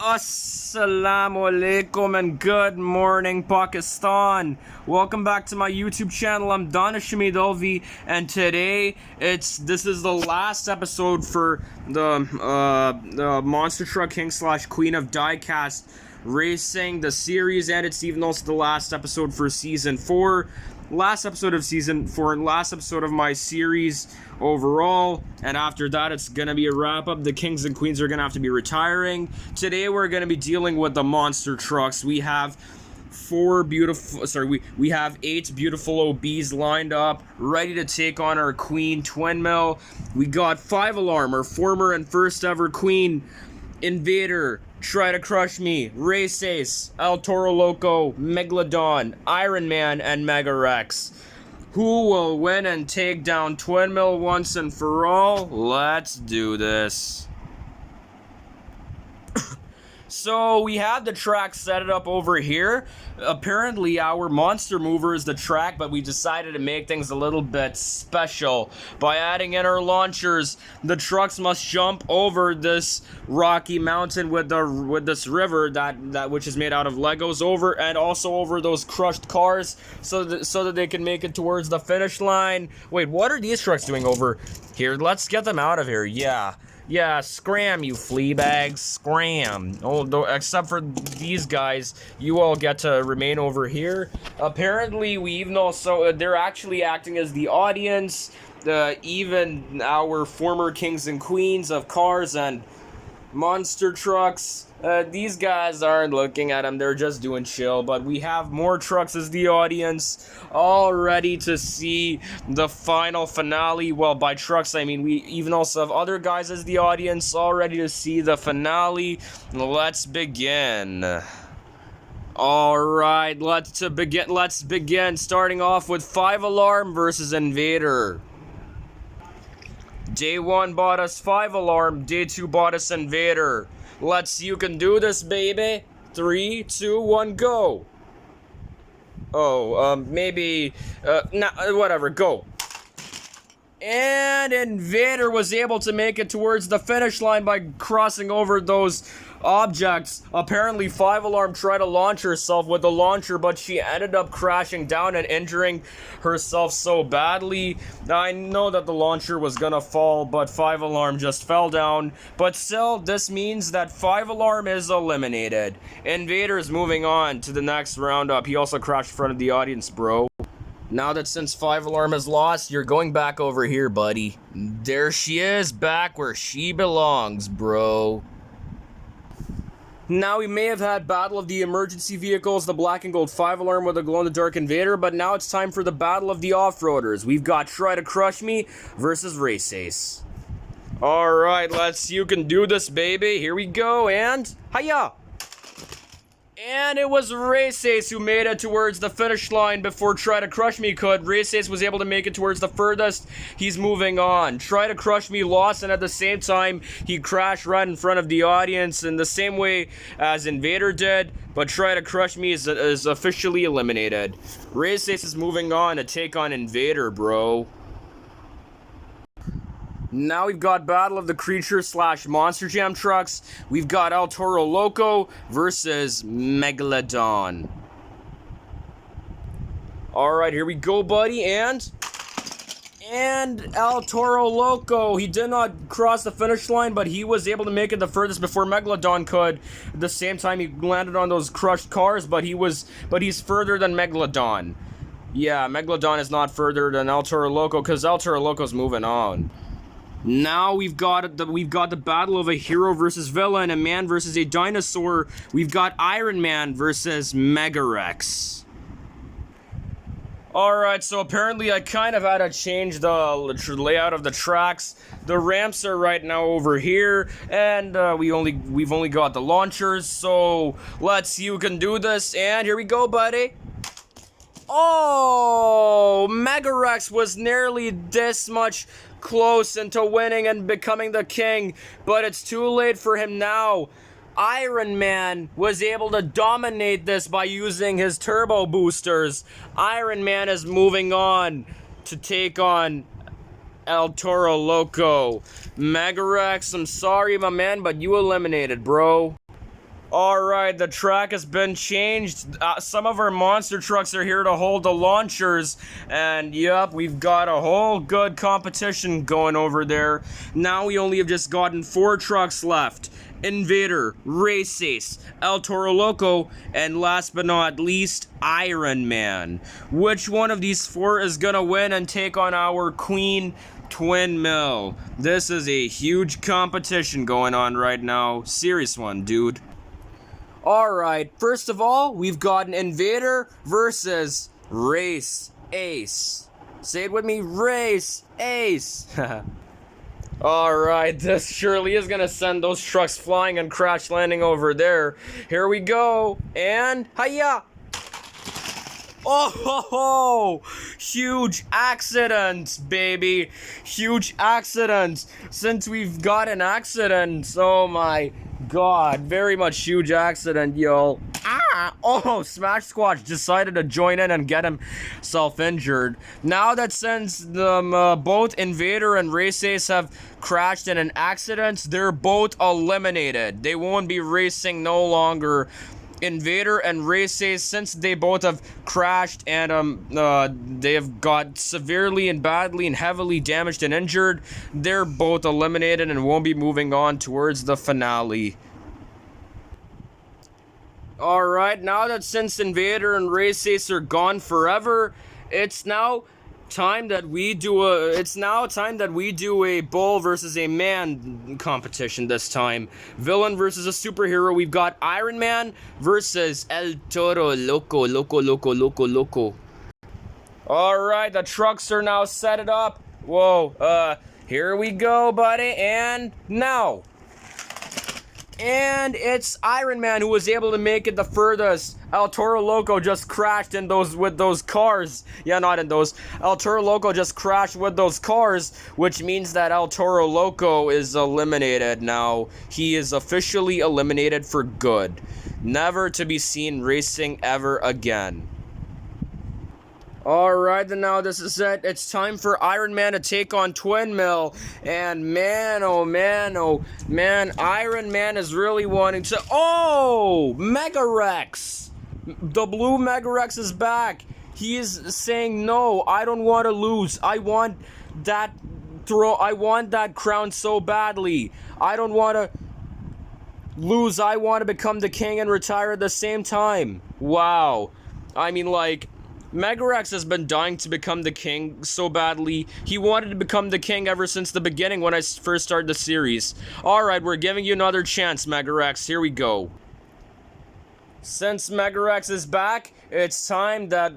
Assalamu alaikum and good morning, Pakistan. Welcome back to my YouTube channel. I'm Danish Shamidovi, and today this is the last episode for the Monster Truck King / Queen of Diecast Racing, the series, and it's even also the last episode for season 4. Last episode of season 4, last episode of my series overall, and after that it's gonna be a wrap up. The kings and queens are gonna have to be retiring. Today we're gonna be dealing with the monster trucks. We have we have 8 beautiful OBs lined up, ready to take on our queen twin mill. We got 5 Alarm, our former and first ever queen, Invader, Try to Crush Me, Race Ace, El Toro Loco, Megalodon, Iron Man, and Mega Rex. Who will win and take down Twin Mill once and for all? Let's do this. So we have the track set up over here. Apparently our monster mover is the track, but we decided to make things a little bit special by adding in our launchers. The trucks must jump over this rocky mountain with this river that which is made out of Legos, over and also over those crushed cars, so that they can make it towards the finish line. Wait, what are these trucks doing over here? Let's get them out of here. Yeah, scram, you flea bags, scram. Oh, except for these guys, you all get to remain over here. Apparently, we even also, they're actually acting as the audience. Even our former kings and queens of cars and monster trucks, these guys aren't looking at them, they're just doing chill. But we have more trucks as the audience, all ready to see the final finale. Well, by trucks I mean we even also have other guys as the audience, all ready to see the finale. Let's begin. Alright, let's begin, starting off with 5 Alarm versus Invader. Day 1 bought us 5 Alarm, Day 2 bought us Invader. You can do this, baby. 3, 2, 1, go. Whatever, go. And Invader was able to make it towards the finish line by crossing over those objects. Apparently 5 Alarm tried to launch herself with the launcher, but she ended up crashing down and injuring herself so badly. I know that the launcher was gonna fall, but 5 Alarm just fell down. But still, this means that 5 Alarm is eliminated. Invader is moving on to the next roundup. He also crashed in front of the audience, bro. Now that since 5 Alarm is lost, you're going back over here, buddy. There she is, back where she belongs, bro. Now, we may have had Battle of the Emergency Vehicles, the Black and Gold 5 Alarm with a glow-in-the-dark Invader, but now it's time for the Battle of the Off-Roaders. We've got Try to Crush Me versus Race Ace. Alright, you can do this, baby. Here we go, and hiya! And it was Race Ace who made it towards the finish line before Try to Crush Me could. Race Ace was able to make it towards the furthest. He's moving on. Try to Crush Me lost, and at the same time, he crashed right in front of the audience in the same way as Invader did. But Try to Crush Me is officially eliminated. Race Ace is moving on to take on Invader, bro. Now we've got Battle of the Creature / Monster Jam trucks. We've got El Toro Loco versus Megalodon. Alright, here we go, buddy, and El Toro Loco. He did not cross the finish line, but he was able to make it the furthest before Megalodon could. At the same time, he landed on those crushed cars, but he's further than Megalodon. Yeah, Megalodon is not further than El Toro Loco, because El Toro Loco's moving on. Now we've got the battle of a hero versus villain, a man versus a dinosaur. We've got Iron Man versus Mega Rex. Alright, so apparently I kind of had to change the layout of the tracks. The ramps are right now over here, and we've only got the launchers, so you can do this, and here we go, buddy. Oh, Mega Rex was nearly this much close into winning and becoming the king, but it's too late for him now. Iron Man was able to dominate this by using his turbo boosters. Iron Man is moving on to take on El Toro Loco. Mega Rex, I'm sorry, my man, but you eliminated, bro. Alright, the track has been changed. Some of our monster trucks are here to hold the launchers. And yep, we've got a whole good competition going over there. Now we only have just gotten 4 trucks left. Invader, Race Ace, El Toro Loco, and last but not least, Iron Man. Which one of these 4 is gonna win and take on our Queen Twin Mill? This is a huge competition going on right now. Serious one, dude. Alright, first of all, we've got an Invader versus Race Ace. Say it with me, Race Ace. Alright, this surely is gonna send those trucks flying and crash landing over there. Here we go, and hiya! Oh ho ho! Huge accidents, baby! Huge accidents! Since we've got an accident, oh my god, very much huge accident, yo. Ah! Oh, Smash Squatch decided to join in and get himself injured. Now that since both Invader and Race Ace have crashed in an accident, they're both eliminated. They won't be racing no longer. Invader and Race Ace, since they both have crashed and they have got severely and badly and heavily damaged and injured, they're both eliminated and won't be moving on towards the finale. Alright, now that since Invader and Race Ace are gone forever, it's now time that we do a bull versus a man competition this time. Villain versus a superhero. We've got Iron Man versus El Toro Loco. Alright, the trucks are now set it up. Whoa, here we go, buddy, and now. And it's Iron Man who was able to make it the furthest. El Toro Loco just crashed in with those cars. Yeah, not in those. El Toro Loco just crashed with those cars, which means that El Toro Loco is eliminated now. He is officially eliminated for good. Never to be seen racing ever again. Alright, then now this is it. It's time for Iron Man to take on Twin Mill. And man, oh man, Iron Man is really wanting to... Oh! Mega Rex! The blue Mega Rex is back. He is saying, no, I don't want to lose. I want that crown so badly. I don't want to lose. I want to become the king and retire at the same time. Wow. I mean, like... Mega Rex has been dying to become the king so badly. He wanted to become the king ever since the beginning when I first started the series. Alright, we're giving you another chance, Mega Rex. Here we go. Since Mega Rex is back, it's time that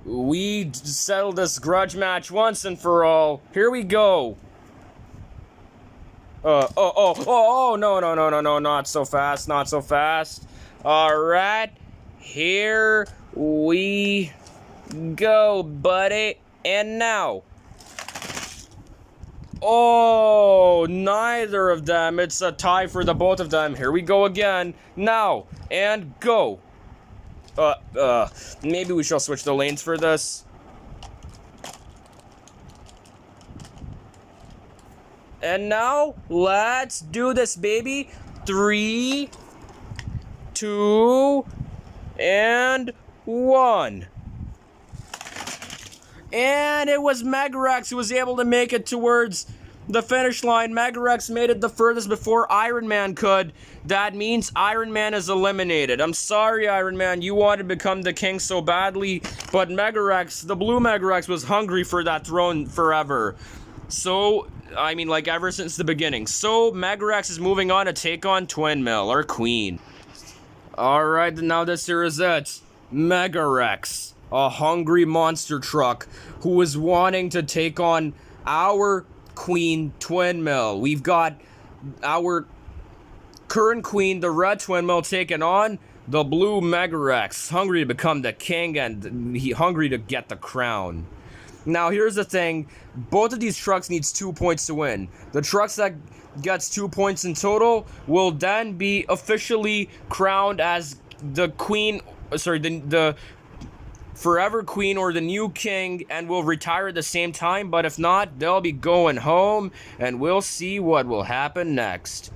we settle this grudge match once and for all. Here we go. No, not so fast. Alright, here we go, buddy. And now. Oh, neither of them. It's a tie for the both of them. Here we go again. Now, and go. Maybe we shall switch the lanes for this. And now, let's do this, baby. 3, 2, and 1. And it was Mega Rex who was able to make it towards the finish line. Mega Rex made it the furthest before Iron Man could. That means Iron Man is eliminated. I'm sorry, Iron Man, you wanted to become the king so badly, but Mega Rex, the blue Mega Rex, was hungry for that throne forever. So, I mean, like, ever since the beginning. So, Mega Rex is moving on to take on Twin Mill, our queen. Alright, now this here is it. Mega Rex, a hungry monster truck who is wanting to take on our queen, Twin Mill. We've got our current queen, the red Twin Mill, taking on the blue Mega Rex, hungry to become the king and hungry to get the crown. Now, here's the thing. Both of these trucks needs 2 points to win. The trucks that gets 2 points in total will then be officially crowned as the queen, the forever queen or the new king, and will retire at the same time. But if not, they'll be going home, and we'll see what will happen next.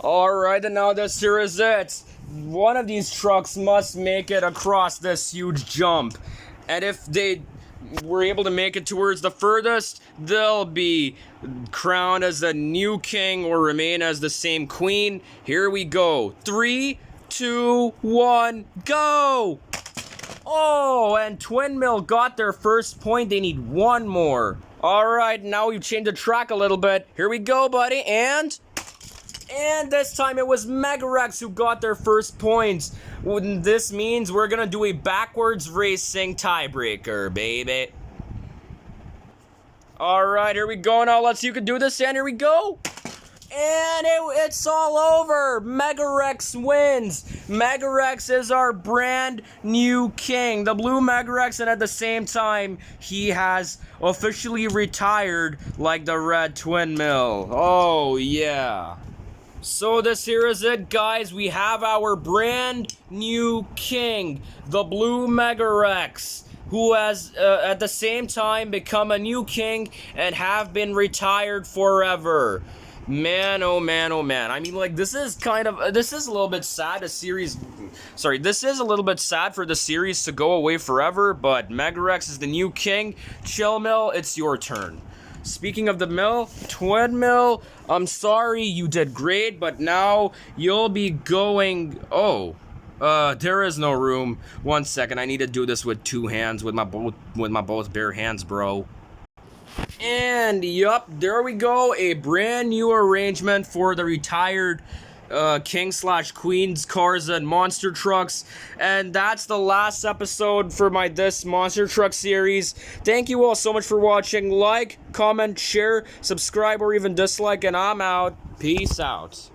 Alright, and now this here is it. One of these trucks must make it across this huge jump. And if they were able to make it towards the furthest, they'll be crowned as the new king or remain as the same queen. Here we go. 3, 2, 1, go! Oh, and Twin Mill got their first point. They need one more. Alright, now we've changed the track a little bit. Here we go, buddy, and this time it was Megarex who got their first points. This means we're gonna do a backwards racing tiebreaker, baby. Alright, here we go now. Let's see who can do this, and here we go. And it's all over. Megarex wins. Megarex is our brand new king. The blue Megarex, and at the same time, he has officially retired like the red Twin Mill. Oh, yeah. So this here is it, guys. We have our brand new king, the blue Megarex, who has at the same time become a new king and have been retired forever. Man, oh man, oh man. I mean, like, this is a little bit sad. This is a little bit sad for the series to go away forever, but Megarex is the new king. Chill Mill, it's your turn. Speaking of the mill, Twin Mill, I'm sorry, you did great, but now you'll be going... Oh, there is no room. 1 second, I need to do this with two hands, with my both bare hands, bro. And yup, there we go, a brand new arrangement for the retired king/queen's cars and monster trucks. And that's the last episode for this monster truck series. Thank you all so much for watching. Like, comment, share, subscribe, or even dislike, and I'm out. Peace out.